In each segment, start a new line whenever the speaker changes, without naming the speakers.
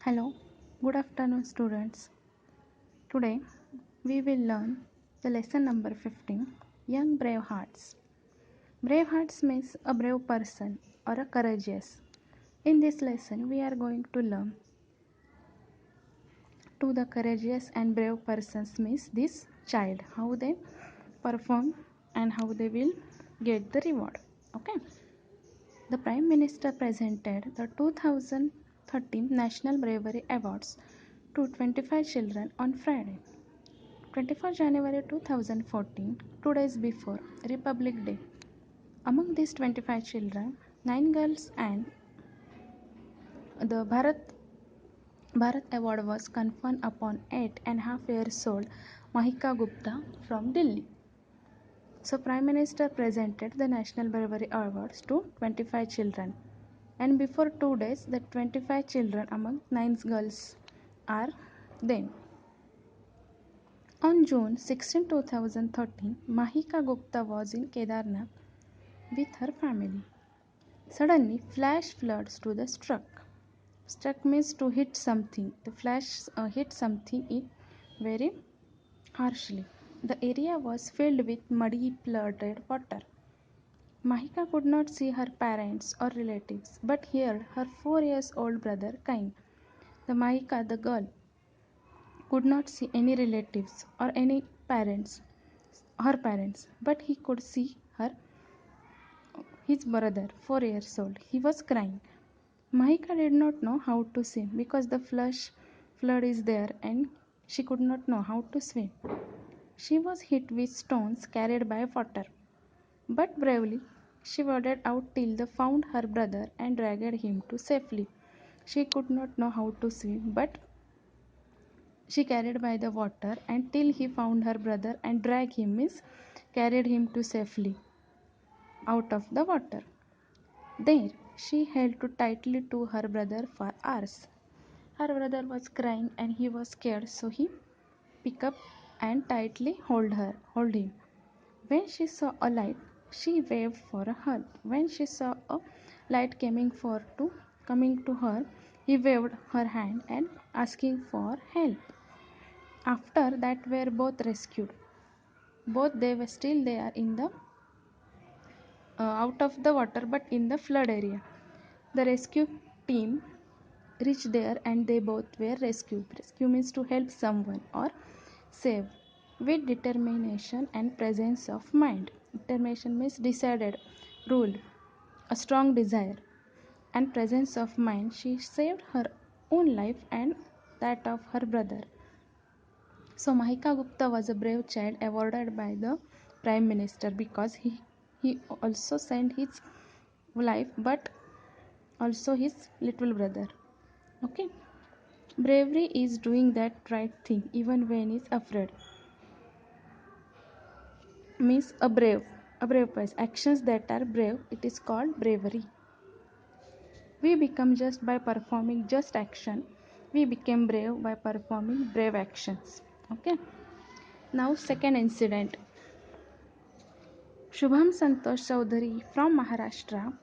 Hello, good afternoon, students. Today we will learn the lesson number 15, Young Brave Hearts. Brave hearts means a brave person or a courageous. In this lesson, we are going to learn to the courageous and brave persons means this child, how they perform and how they will get the reward. Okay. The Prime Minister presented the 2013 National Bravery Awards to 25 children on Friday, 24 January 2014, 2 days before Republic Day. Among these 25 children, 9 girls and the Bharat Award was conferred upon 8.5 years old Mahika Gupta from Delhi. So Prime Minister presented the National Bravery Awards to 25 children. And before 2 days, the 25 children among 9 girls are them. On June 16, 2013, Mahika Gupta was in Kedarnath with her family. Suddenly, flash floods to the struck. Struck means to hit something. The flash hit something it very harshly. The area was filled with muddy, flooded water. Mahika could not see her parents or relatives, but heard her 4 years old brother crying. The Mahika, the girl, could not see any relatives or any parents, her parents, but he could see his brother, 4 years old. He was crying. Mahika did not know how to swim because the flood is there and she could not know how to swim. She was hit with stones carried by water. But bravely, she waded out till they found her brother and dragged him to safely. She could not know how to swim, but she carried by the water until he found her brother and dragged him means carried him to safely out of the water. There she held too tightly to her brother for hours. Her brother was crying and he was scared, so he picked up and tightly hold him. When she saw a light, she waved for help. When she saw a light coming to her, he waved her hand and asking for help. After that were both rescued. Both they were still they are in the out of the water but in the flood area. The rescue team reached there and they both were rescued. Rescue means to help someone or save with determination and presence of mind. Determination means decided, ruled, a strong desire, and presence of mind. She saved her own life and that of her brother. So Mahika Gupta was a brave child awarded by the Prime Minister because he also sent his life but also his little brother. Okay. Bravery is doing that right thing even when is afraid. Means a brave person. Actions that are brave, it is called bravery. We become just by performing just action. We became brave by performing brave actions. Okay. Now second incident. Shubham Santosh Chaudhary from Maharashtra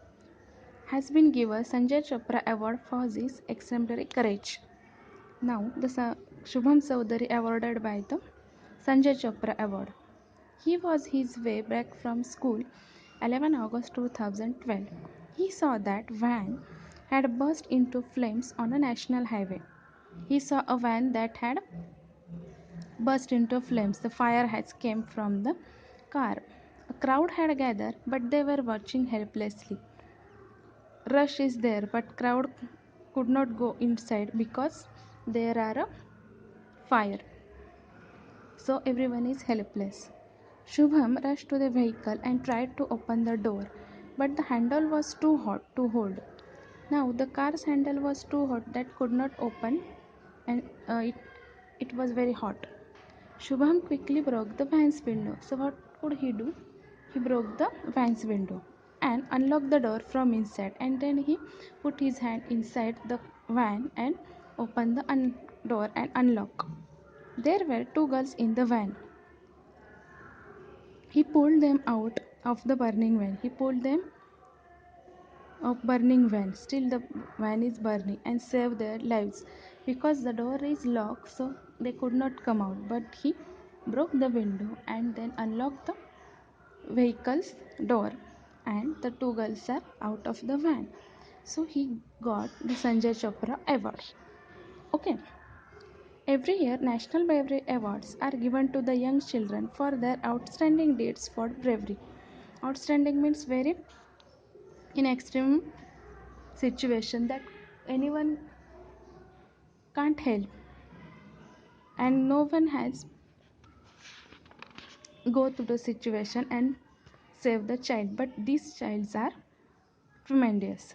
has been given Sanjay Chopra Award for his exemplary courage. Now the Shubham Chaudhary awarded by the Sanjay Chopra Award. He was his way back from school 11 August 2012. He saw that van had burst into flames on a national highway. He saw a van that had burst into flames. The fire has came from the car. A crowd had gathered, but they were watching helplessly. Rush is there, but crowd could not go inside because there are a fire. So everyone is helpless. Shubham rushed to the vehicle and tried to open the door, but the handle was too hot to hold. Now the car's handle was too hot that could not open and it was very hot. Shubham quickly broke the van's window. So what could he do? He broke the van's window and unlocked the door from inside, and then he put his hand inside the van and opened the door and unlocked. There were two girls in the van. He pulled them out of the burning van. He pulled them of burning van. Still the van is burning and saved their lives. because the door is locked, so they could not come out. But he broke the window and then unlocked the vehicle's door, and the two girls are out of the van. So he got the Sanjay Chopra Award. Okay. Every year, National Bravery Awards are given to the young children for their outstanding deeds for bravery. Outstanding means very in extreme situation that anyone can't help and no one has go through the situation and save the child, but these childs are tremendous.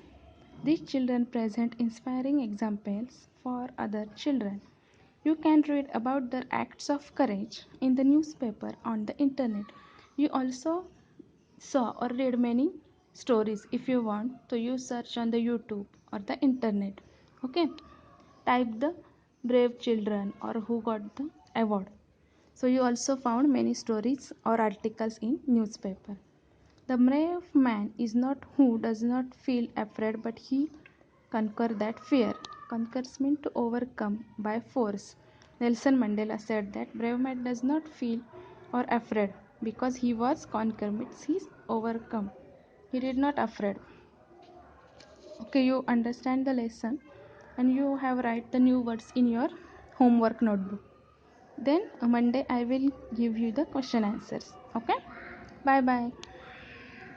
These children present inspiring examples for other children. You can read about their acts of courage in the newspaper, on the internet. You also saw or read many stories. If you want to, you search on the YouTube or the internet. Okay, type the brave children or who got the award. So you also found many stories or articles in newspaper. The brave man is not who does not feel afraid, but he conquer that fear. Conquers means to overcome by force. Nelson Mandela said that brave man does not feel or afraid because he was conquered means he overcome. He did not afraid. Okay, you understand the lesson and you have write the new words in your homework notebook. Then Monday I will give you the question answers. Okay, bye bye.